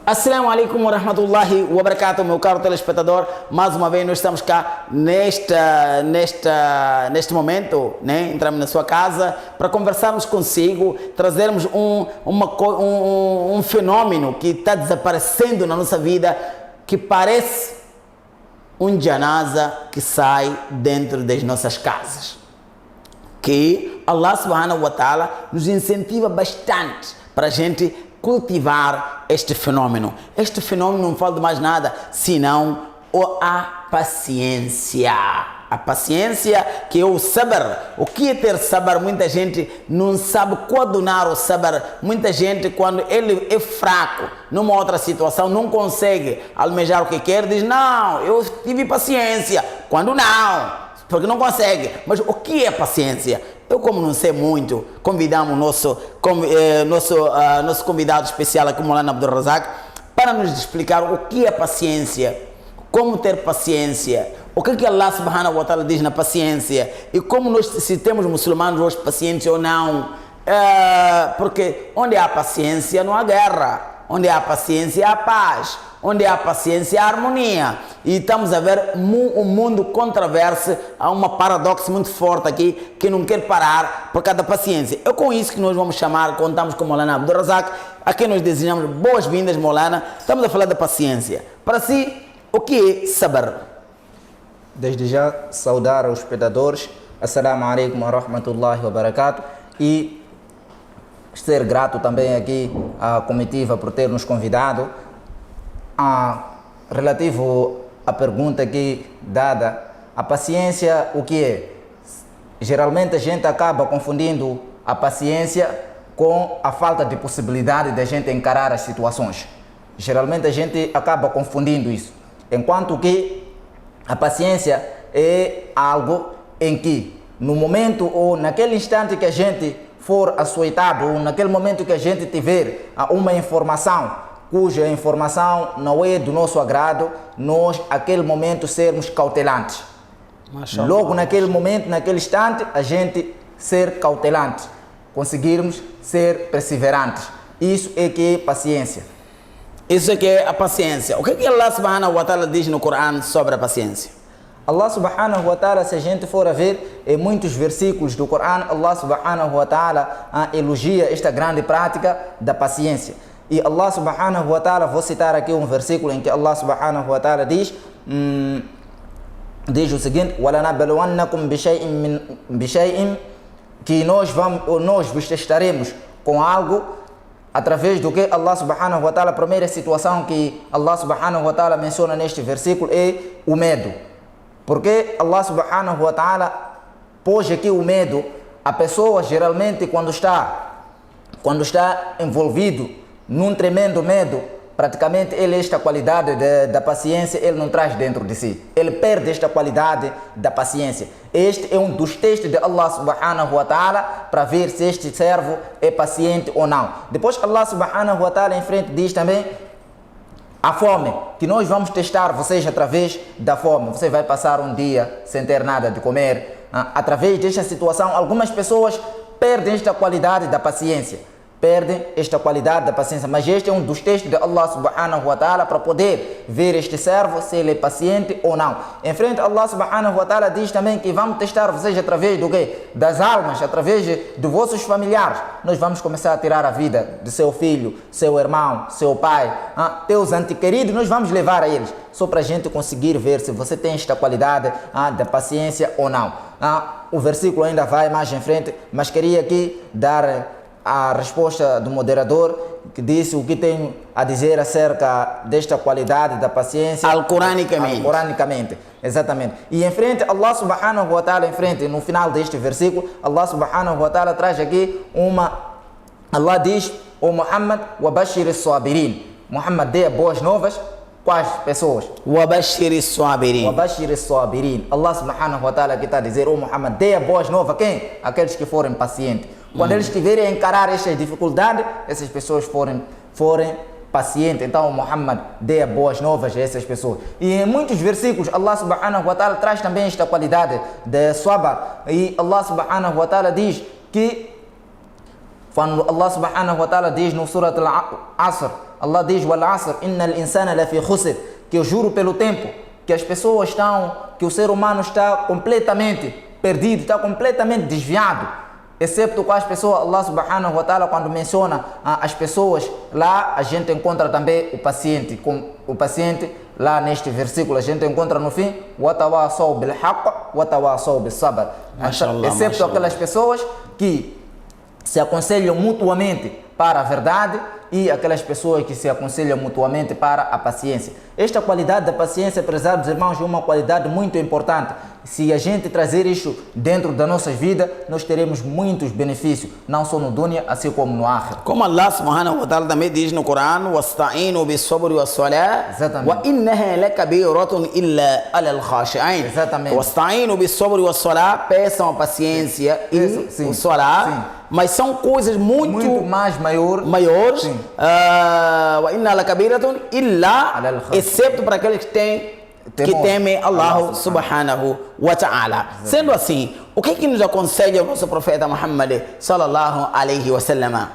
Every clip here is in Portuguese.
Assalamu alaikum wa rahmatullahi wa barakatuh, meu caro telespectador. Mais uma vez nós estamos cá neste momento, né? Entramos na sua casa para conversarmos consigo, trazermos um fenômeno que está desaparecendo na nossa vida, que parece um janaza que sai dentro das nossas casas. Que Allah subhanahu wa ta'ala nos incentiva bastante para a gente cultivar este fenômeno. Este fenômeno não fala de mais nada, senão a paciência. A paciência, que é o sabr. O que é ter sabr? Muita gente não sabe coadunar o sabr. Muita gente, quando ele é fraco, numa outra situação, não consegue almejar o que quer, diz, não, eu tive paciência. Quando não, porque não consegue. Mas o que é paciência? Eu, como não sei muito, convidamos nosso convidado especial aqui, Maulana Abdul Razak, para nos explicar o que é paciência, como ter paciência, o que Allah subhanahu wa ta'ala diz na paciência e como nós, se temos muçulmanos hoje paciência ou não. Porque onde há paciência não há guerra, onde há paciência há paz, onde há paciência há harmonia. E estamos a ver um mundo controverso, há uma paradoxo muito forte aqui que não quer parar por causa da paciência. É com isso que nós vamos chamar, contamos com Maulana Abdul Razak, a quem nós desejamos boas-vindas, Maulana. Estamos a falar da paciência. Para si, o que é sabr? Desde já saudar aos espectadores, assalamu alaikum wa rahmatullahi wa barakatuh, e ser grato também aqui à comitiva por ter nos convidado. Relativo à pergunta aqui dada, a paciência, o que é? Geralmente a gente acaba confundindo a paciência com a falta de possibilidade de a gente encarar as situações. Geralmente a gente acaba confundindo isso, enquanto que a paciência é algo em que, no momento ou naquele instante que a gente for açoitado, ou naquele momento que a gente tiver uma informação cuja informação não é do nosso agrado, nós, naquele momento, sermos cautelantes. Logo naquele momento, naquele instante, a gente ser cautelante, conseguirmos ser perseverantes. Isso é que é paciência. Isso é que é a paciência. O que Allah subhanahu wa ta'ala diz no Corão sobre a paciência? Allah subhanahu wa ta'ala, se a gente for a ver em muitos versículos do Corão, Allah subhanahu wa ta'ala elogia esta grande prática da paciência. E Allah subhanahu wa ta'ala, vou citar aqui um versículo em que Allah subhanahu wa ta'ala diz o seguinte: وَلَنَبْلُوَنَّكُمْ بِشَيْءٍ, que nós vos testaremos com algo, através do que Allah subhanahu wa ta'ala, a primeira situação que Allah subhanahu wa ta'ala menciona neste versículo é o medo. Porque Allah subhanahu wa ta'ala pôs aqui o medo. A pessoa geralmente quando está envolvido num tremendo medo, praticamente ele esta qualidade da paciência ele não traz dentro de si. Ele perde esta qualidade da paciência. Este é um dos testes de Allah subhanahu wa ta'ala para ver se este servo é paciente ou não. Depois Allah subhanahu wa ta'ala em frente diz também a fome, que nós vamos testar vocês através da fome. Você vai passar um dia sem ter nada de comer. Através desta situação, algumas pessoas perdem esta qualidade da paciência. Mas este é um dos testes de Allah subhanahu wa ta'ala para poder ver este servo se ele é paciente ou não. Em frente, Allah subhanahu wa ta'ala diz também que vamos testar vocês através do quê? Das almas, através de vossos familiares. Nós vamos começar a tirar a vida de seu filho, seu irmão, seu pai, teus antequeridos, nós vamos levar a eles, só para a gente conseguir ver se você tem esta qualidade da paciência ou não. O versículo ainda vai mais em frente, mas queria aqui dar a resposta do moderador, que disse o que tem a dizer acerca desta qualidade da paciência. Alcoranicamente, exatamente. E em frente, Allah subhanahu wa ta'ala, no final deste versículo, Allah subhanahu wa ta'ala traz aqui Allah diz: o Muhammad wa bashir as-sabirin. Muhammad dê boas novas. Quais pessoas? Wa bashir as-sabirin. Allah subhanahu wa ta'ala que está a dizer: o Muhammad dê boas novas a quem? Aqueles que forem pacientes. Quando eles tiverem a encarar estas dificuldades, essas pessoas forem pacientes. Então, Muhammad dê boas novas a essas pessoas. E em muitos versículos, Allah subhanahu wa ta'ala traz também esta qualidade de sabr. E Allah subhanahu wa ta'ala diz que Quando Allah subhanahu wa ta'ala diz no Surat Al-Asr, Allah diz: "Wal asr, innal insana lafi khusr", que eu juro pelo tempo, que as pessoas que o ser humano está completamente perdido, está completamente desviado. Excepto com as pessoas, Allah subhanahu wa ta'ala, quando menciona as pessoas, lá a gente encontra também o paciente. O paciente, lá neste versículo, a gente encontra no fim: "Watawasaw bil haqq, watawasaw bis sabr". Excepto aquelas pessoas que se aconselham mutuamente para a verdade e aquelas pessoas que se aconselham mutuamente para a paciência. Esta qualidade da paciência, prezados irmãos, é uma qualidade muito importante. Se a gente trazer isso dentro da nossa vida, nós teremos muitos benefícios, não só no dunya, assim como no akhir. Como Allah subhanahu wa ta'ala também diz no Corão: "Wasta'inu bis-sabri was-salah, wa innaha lakabiratun illa 'alal khashi'in". Exatamente. Wasta'inu bis-sabri was-salah, peçam a paciência e o salah, mas são coisas muito mais maiores. Wa inna lakabiratun illa, exceto para aqueles que temem Allah subhanahu wa ta'ala. Sendo assim, o que nos aconselha o nosso profeta Muhammad sallallahu alaihi wa sallam?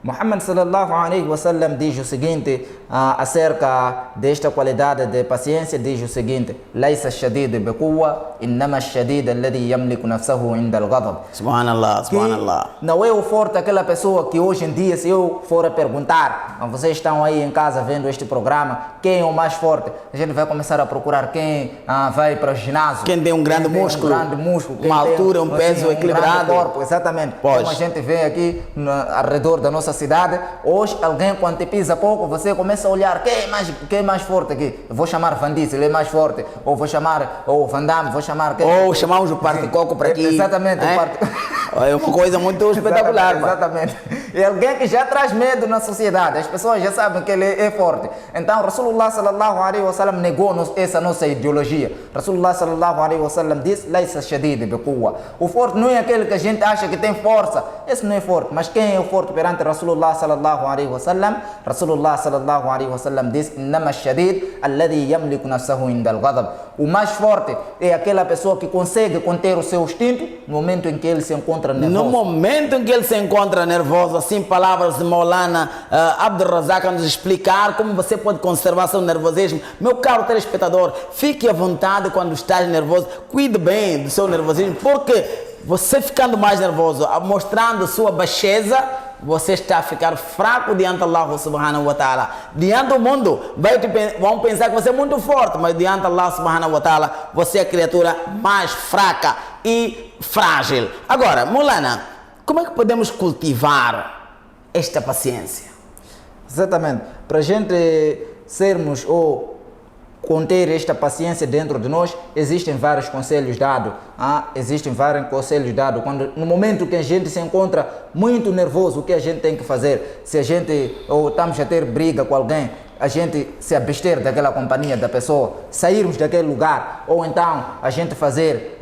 Muhammad sallallahu alaihi wa sallam diz o seguinte acerca desta qualidade de paciência, diz o seguinte: "Laysa ash-shadid biquwwa, innama ash-shadid alladhi yamliku nafsahu 'inda al-ghadab". Subhanallah, subhanallah. Não é o forte aquela pessoa que hoje em dia, se eu for a perguntar, vocês estão aí em casa vendo este programa, quem é o mais forte? A gente vai começar a procurar quem vai para o ginásio. Quem tem um grande músculo, uma altura, um peso equilibrado. Corpo, exatamente. Como a gente vê aqui ao redor da nossa cidade, hoje alguém quando te pisa pouco, você começa a olhar quem é mais forte aqui. Eu vou chamar Van Diesel, ele é mais forte. Ou vou chamar Van Damme, vou chamar quem? Ou chamamos o Parte Coco para aqui. Exatamente. É uma coisa muito espetacular. Exatamente. É alguém que já traz medo na sociedade. As pessoas já sabem que ele é forte. Então, Rasulullah sallallahu alaihi wa sallam negou essa nossa ideologia. Rasulullah sallallahu alaihi wa sallam disse: "Laysa shadid biquwwa". O forte não é aquele que a gente acha que tem força. Esse não é forte. Mas quem é o forte perante Rasulullah sallallahu alaihi wa sallam? Rasulullah sallallahu alaihi wa sallam disse: "Innama ash-shadid alladhi yamliku nafsahu 'inda al-ghadab". O mais forte é aquela pessoa que consegue conter o seu instinto no momento em que ele se encontra nervoso. No momento em que ele se encontra nervoso, assim, palavras de Maulana Abdul Razak a nos explicar como você pode conservar seu nervosismo. Meu caro telespectador, fique à vontade quando estás nervoso, cuide bem do seu nervosismo, porque você ficando mais nervoso, mostrando sua baixeza, você está a ficar fraco diante de Allah subhanahu wa ta'ala. Diante do mundo, vão pensar que você é muito forte, mas diante de Allah subhanahu wa ta'ala, você é a criatura mais fraca e frágil. Agora, Maulana, como é que podemos cultivar esta paciência? Exatamente. Para a gente sermos ou conter esta paciência dentro de nós, existem vários conselhos dados. No momento que a gente se encontra muito nervoso, o que a gente tem que fazer? Se a gente ou estamos a ter briga com alguém, a gente se abster daquela companhia da pessoa, sairmos daquele lugar, ou então a gente fazer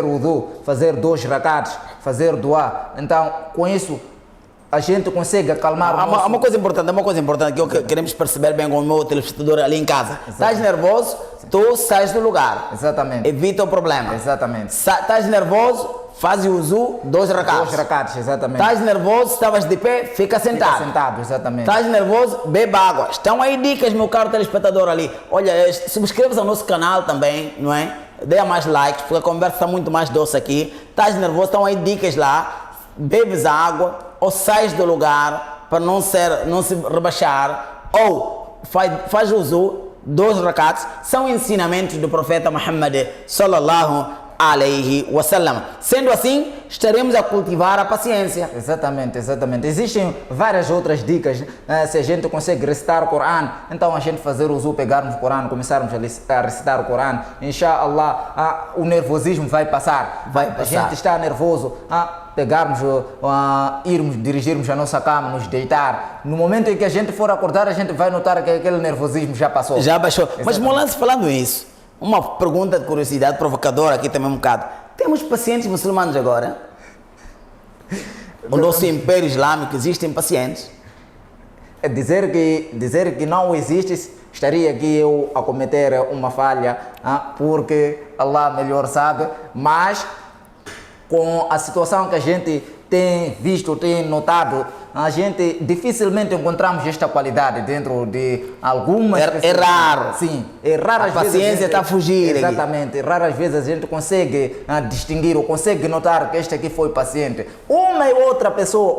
o wudu, fazer 2 rakats, fazer dua. Então, com isso, a gente consegue acalmar o nosso... Uma coisa importante que queremos perceber bem com o meu telespectador ali em casa. Estás nervoso, tu sais do lugar. Exatamente. Evita o problema. Exatamente. Estás nervoso, faz o uso, 2 rakats. 2 rakats, exatamente. Estás nervoso, estavas de pé, fica sentado. Fica sentado, exatamente. Estás nervoso, beba água. Estão aí dicas, meu caro telespectador ali. Olha, subscreva-se ao nosso canal também, não é? Dê mais likes, porque a conversa está muito mais doce aqui. Estás nervoso, estão aí dicas lá. Bebes a água ou sais do lugar para não se rebaixar, ou faz uso 2 rakats. São ensinamentos do profeta Muhammad sallallahu alaihi wa sallam. Sendo assim, estaremos a cultivar a paciência. Exatamente. Existem várias outras dicas. Se a gente consegue recitar o Corão, então a gente fazer uso, pegarmos o Corão, começarmos a recitar o Corão, inshallah, o nervosismo vai passar. A gente está nervoso, pegarmos, dirigirmos a nossa cama, nos deitar. No momento em que a gente for acordar, a gente vai notar que aquele nervosismo já passou. Já baixou. Exatamente. Mas, Maulana, falando isso, uma pergunta de curiosidade provocadora aqui também um bocado. Temos pacientes muçulmanos agora? O nosso Império Islâmico existem pacientes? Dizer que não existe, estaria aqui eu a cometer uma falha, porque Allah melhor sabe, mas com a situação que a gente tem visto, tem notado, a gente dificilmente encontramos esta qualidade dentro de algumas pessoas. É raro. Sim, é raro. A paciência está a fugir. Exatamente, raras vezes a gente consegue distinguir ou consegue notar que este aqui foi paciente. Uma e outra pessoa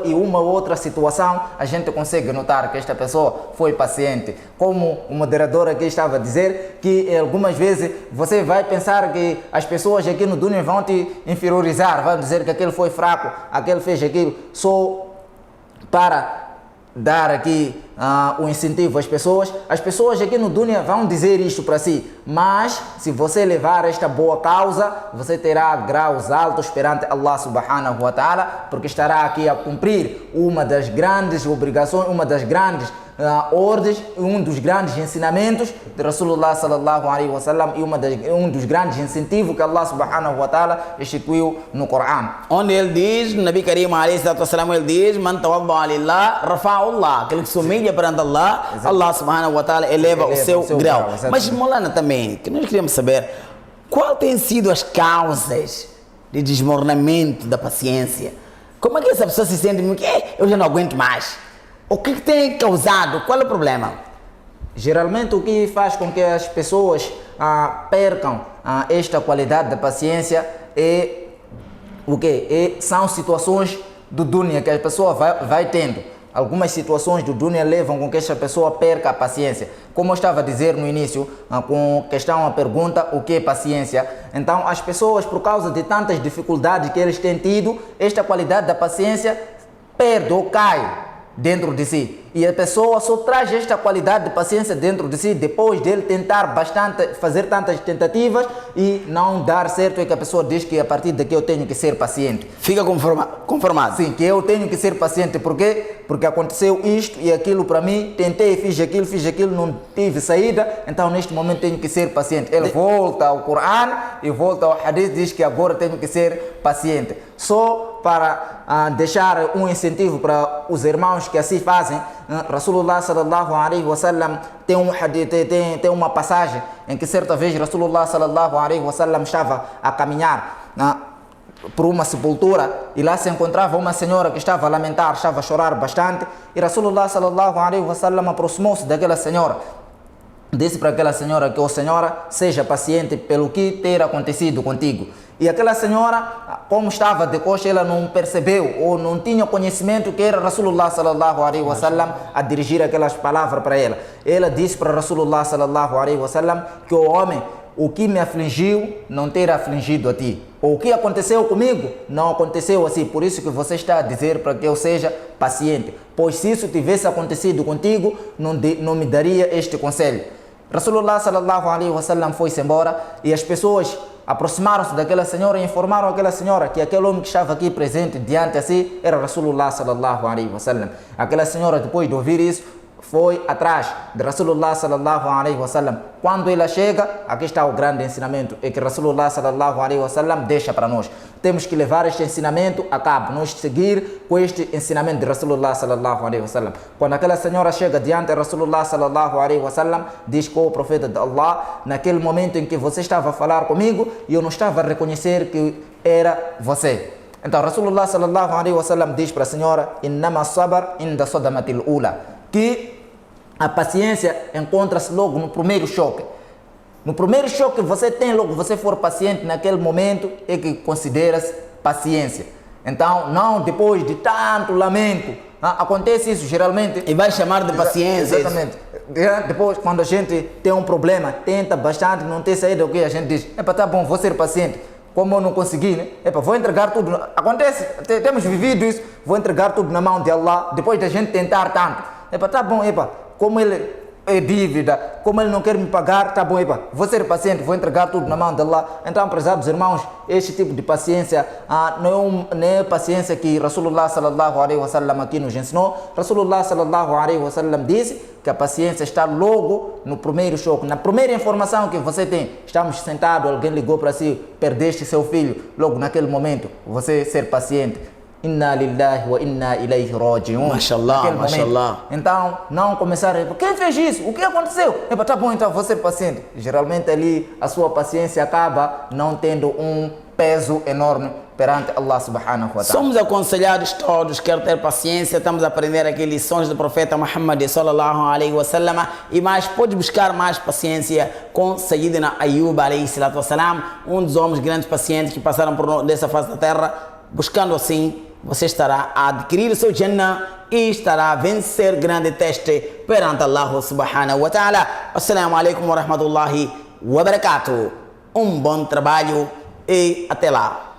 e uma outra situação, a gente consegue notar que esta pessoa foi paciente. Como o moderador aqui estava a dizer, que algumas vezes você vai pensar que as pessoas aqui no Dunia vão te inferiorizar, vão dizer que aquele foi fraco, aquele fez aquilo, só para dar aqui o incentivo às pessoas. As pessoas aqui no Dunia vão dizer isto para si, mas se você levar esta boa causa, você terá graus altos perante Allah subhanahu wa ta'ala, porque estará aqui a cumprir uma das grandes obrigações, uma das grandes ordens, um dos grandes ensinamentos de Rasulullah sallallahu alaihi wasallam e um dos grandes incentivos que Allah subhanahu wa ta'ala instituiu no Corão. Onde ele diz, Nabi Karim alaihi salatu wasalam, ele diz: Man tawadda lillah, rafa'u Allah. Aquele que se humilha perante Allah, Allah subhanahu wa ta'ala eleva o seu grau. Mas Molana também, que nós queríamos saber, qual tem sido as causas de desmoronamento da paciência? Como é que essa pessoa se sente? Eu já não aguento mais. O que tem causado? Qual é o problema? Geralmente o que faz com que as pessoas percam esta qualidade da paciência é o quê? São situações do Dunia que a pessoa vai tendo. Algumas situações do Dunia levam com que esta pessoa perca a paciência. Como eu estava a dizer no início, com questão à pergunta, o que é paciência? Então as pessoas, por causa de tantas dificuldades que eles têm tido, esta qualidade da paciência perde ou cai dentro de si. E a pessoa só traz esta qualidade de paciência dentro de si depois dele tentar bastante, fazer tantas tentativas e não dar certo. É que a pessoa diz que a partir daqui eu tenho que ser paciente. Fica conformado. Sim, que eu tenho que ser paciente. Por quê? Porque aconteceu isto e aquilo para mim, tentei, fiz aquilo, não tive saída, então neste momento tenho que ser paciente. Ele volta ao Corão e volta ao Hadith, diz que agora tenho que ser paciente. Só para deixar um incentivo para os irmãos que assim fazem, Rasulullah sallallahu alaihi wasallam tem um hadith, tem uma passagem em que certa vez Rasulullah sallallahu alaihi wasallam estava a caminhar por uma sepultura e lá se encontrava uma senhora que estava a lamentar, estava a chorar bastante, e Rasulullah sallallahu alaihi wasallam aproximou-se daquela senhora. Disse para aquela senhora que, senhora, seja paciente pelo que ter acontecido contigo. E aquela senhora, como estava de coxa, ela não percebeu ou não tinha conhecimento que era Rasulullah sallallahu alaihi wasallam a dirigir aquelas palavras para ela. Ela disse para Rasulullah sallallahu alaihi wasallam que o homem, o que me afligiu, não ter afligido a ti. Ou o que aconteceu comigo, não aconteceu assim. Por isso que você está a dizer para que eu seja paciente. Pois se isso tivesse acontecido contigo, não me daria este conselho. Rasulullah sallallahu alaihi wasallam foi-se embora e as pessoas aproximaram-se daquela senhora e informaram aquela senhora que aquele homem que estava aqui presente diante de si era Rasulullah sallallahu alaihi wasallam. Aquela senhora, depois de ouvir isso, foi atrás de Rasulullah sallallahu alaihi wasallam. Quando ela chega, aqui está o grande ensinamento, é que Rasulullah sallallahu alaihi wasallam deixa para nós. Temos que levar este ensinamento a cabo, nós seguir com este ensinamento de Rasulullah sallallahu alaihi wasallam. Quando aquela senhora chega diante de Rasulullah sallallahu alaihi wasallam, diz com o profeta de Allah, naquele momento em que você estava a falar comigo e eu não estava a reconhecer que era você. Então Rasulullah sallallahu alaihi wasallam diz para a senhora, innama sabr inda sadamatil ula, que a paciência encontra-se logo no primeiro choque. No primeiro choque que você tem, logo você for paciente naquele momento, é que considera-se paciência. Então, não depois de tanto lamento. Acontece isso geralmente. E vai chamar de paciência. Exatamente. Depois, quando a gente tem um problema, tenta bastante, não tem saída, o que a gente diz? Tá bom, vou ser paciente. Como eu não consegui, né? Vou entregar tudo. Acontece, temos vivido isso. Vou entregar tudo na mão de Allah, depois da gente tentar tanto. Tá bom, como ele é dívida, como ele não quer me pagar, tá bom, vou ser paciente, vou entregar tudo na mão de Allah. Então, prezados irmãos, este tipo de paciência não é paciência que Rasulullah sallallahu alaihi wasallam aqui nos ensinou. Rasulullah sallallahu alaihi wasallam disse que a paciência está logo no primeiro choque, na primeira informação que você tem. Estamos sentados, alguém ligou para si, perdeste seu filho, logo naquele momento, você ser paciente. Inna lillahi wa inna ilayhi raji'un. Mashallah, mashallah. Então, não começar a... Quem fez isso? O que aconteceu? Tá bom, então vou ser paciente. Geralmente ali a sua paciência acaba não tendo um peso enorme perante Allah subhanahu wa ta'ala. Somos aconselhados todos, quero ter paciência, estamos a aprender aqui lições do profeta Muhammad sallallahu alaihi wasallam e mais, pode buscar mais paciência com Sayyidina Ayub alaihi salatu wassalam, um dos homens grandes pacientes que passaram por dessa face da terra. Buscando assim, você estará a adquirir o seu Jannah e estará a vencer grande teste perante Allah subhanahu wa ta'ala. Assalamu alaikum wa rahmatullahi wa barakatuh. Um bom trabalho e até lá.